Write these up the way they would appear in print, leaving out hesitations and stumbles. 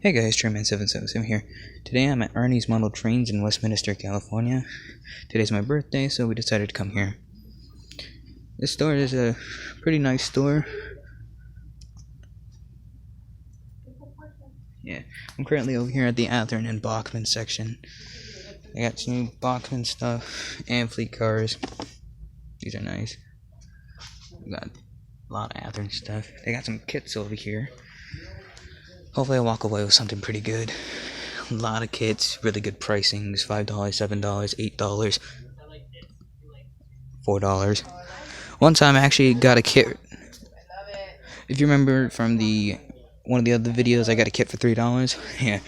Hey guys, Trainman777 here. Today I'm at Arnie's Model Trains in Westminster, California. Today's my birthday, so we decided to come here. This store is a pretty nice store. Yeah, I'm currently over here at the Athearn and Bachmann section. I got some new Bachmann stuff and fleet cars. These are nice. We got a lot of Athearn stuff. They got some kits over here. Hopefully I'll walk away with something pretty good. A lot of kits, really good pricings, $5, $7, $8, $4. One time I actually got a kit. If you remember from one of the other videos, I got a kit for $3. Yeah,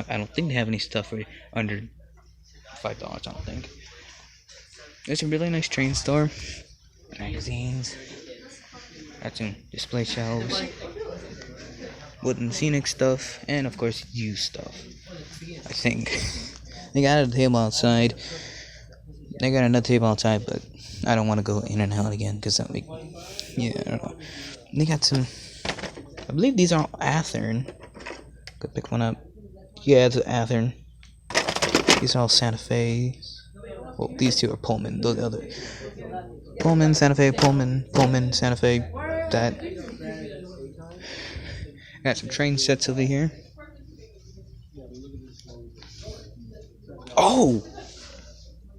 I don't think they have any stuff for under $5, I don't think. It's a really nice train store. Magazines. Got some display shelves. Wooden scenic stuff, and of course used stuff. I think they got a table outside. They got another table outside, but I don't want to go in and out again because that make I don't know. They got some. I believe these are all Athearn. Could pick one up. Yeah, it's Athearn. These are all Santa Fe. Well, these two are Pullman. Those other Pullman, Santa Fe, Pullman, Santa Fe. That. Got some train sets over here. Oh!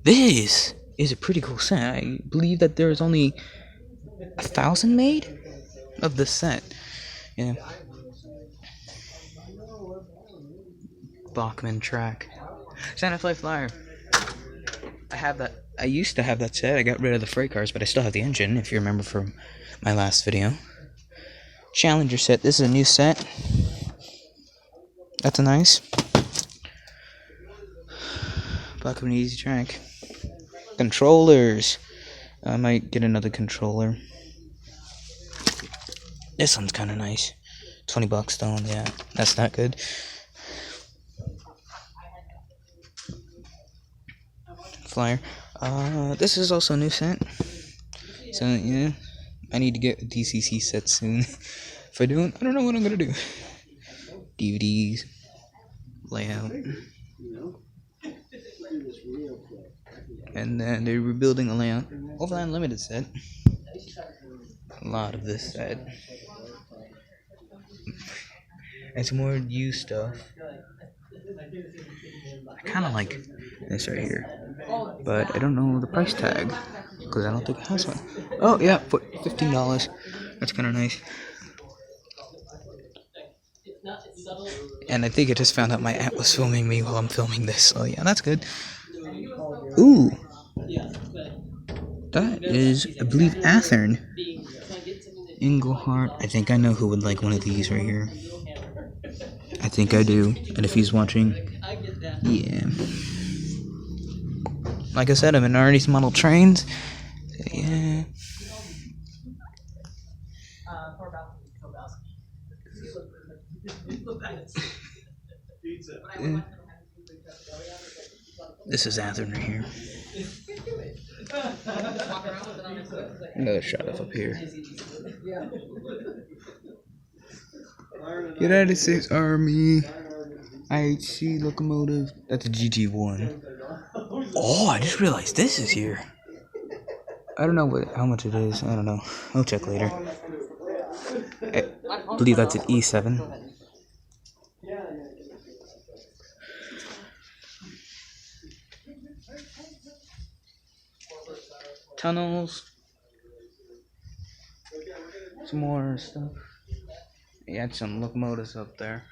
This is a pretty cool set. I believe that there's only 1,000 made of this set. Yeah. Bachmann track. Santa Fe Flyer. I have that. I used to have that set. I got rid of the freight cars, but I still have the engine, if you remember from my last video. Challenger set. This is a new set. That's a nice. Bachmann Easy Track. Controllers. I might get another controller. This one's kind of nice. $20 though. Yeah, that's not good. Flyer. This is also a new set. So yeah, I need to get a DCC set soon. If I don't, I don't know what I'm gonna do. DVDs, layout, and then they're rebuilding the layout. Overland Limited set. A lot of this set. And some more used stuff. I kind of like this right here, but I don't know the price tag because I don't think it has one. Oh yeah, $15. That's kind of nice. And I think I just found out my aunt was filming me while I'm filming this. So yeah, that's good. Ooh, that is, I believe, Athearn. Englehart. I think I know who would like one of these right here. I think I do. And if he's watching, yeah. Like I said, I'm in Arnie's Model Trains. So, yeah. This is Athearn right here. Another shot of up here. United States Army IHC locomotive. That's a GG1. Oh, I just realized this is here. I don't know how much it is. I don't know. I'll check later. I believe that's an E7. Tunnels. Some more stuff. You had some locomotives up there.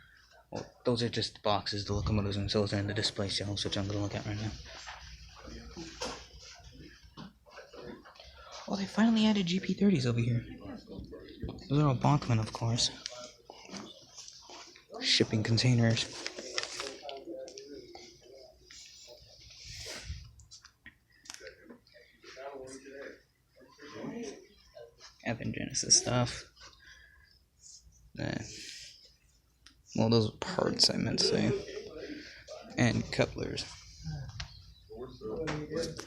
Well, those are just boxes. The locomotives themselves are in the display shelves, which I'm going to look at right now. Oh, they finally added GP30s over here. Those are all Bachmann, of course. Shipping containers. Evan Genesis stuff. Well, those are parts I meant to say. And couplers.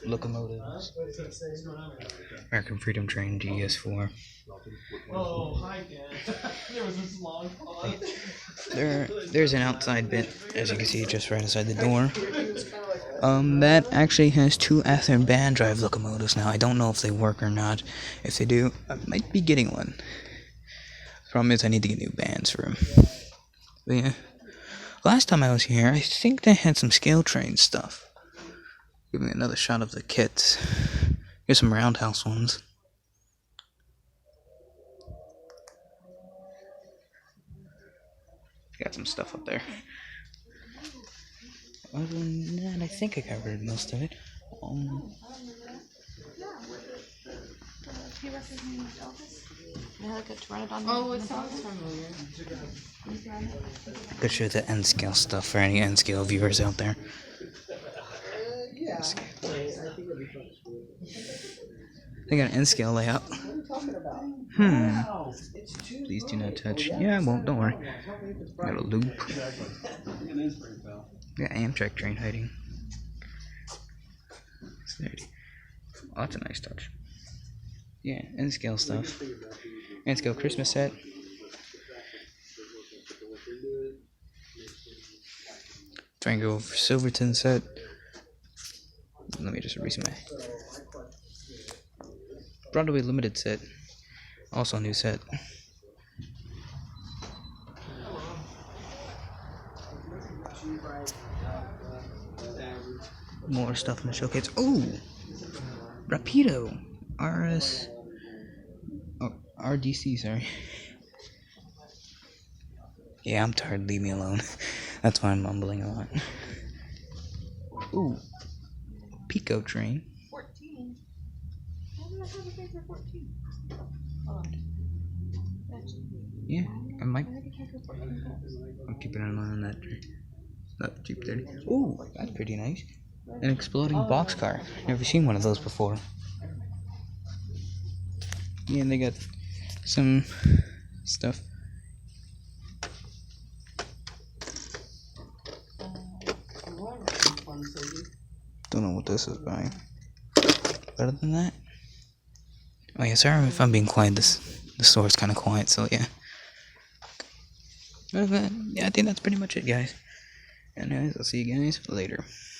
Locomotives. American Freedom Train GS4. Oh, hi, Dan. There was this long pause. there's an outside bit, as you can see, just right outside the door. That actually has 2 Athearn band drive locomotives now. I don't know if they work or not. If they do, I might be getting one. Problem is, I need to get new bands for them. But yeah, last time I was here, I think they had some scale train stuff. Give me another shot of the kits. Here's some roundhouse ones. Got some stuff up there. Other than that, I think I covered most of it. Oh, it sounds familiar. Could show the N scale stuff for any N scale viewers out there. They got an N scale layout. Please do not touch. Yeah, I won't. Don't worry. Got a loop. Got Amtrak train hiding. Oh, that's a nice touch. Yeah, N scale stuff. N scale Christmas set. Trying to go for Silverton set. Let me just erase my Broadway Limited set. Also a new set. More stuff in the showcase. Oh! Rapido! RDC, sorry. Yeah, I'm tired. Leave me alone. That's why I'm mumbling a lot. Ooh. Pico train. 14. Why did I have a thing for 14? Hold on. Yeah, I might. I'm keeping an eye on that train. Not Jeep 30. Ooh, that's pretty nice. An exploding boxcar. Never seen one of those before. Yeah, and they got some stuff. Don't know what this is buying. Better than that? Oh yeah, sorry if I'm being quiet. The store's kind of quiet, so yeah. Yeah, I think that's pretty much it, guys. Anyways, I'll see you guys later.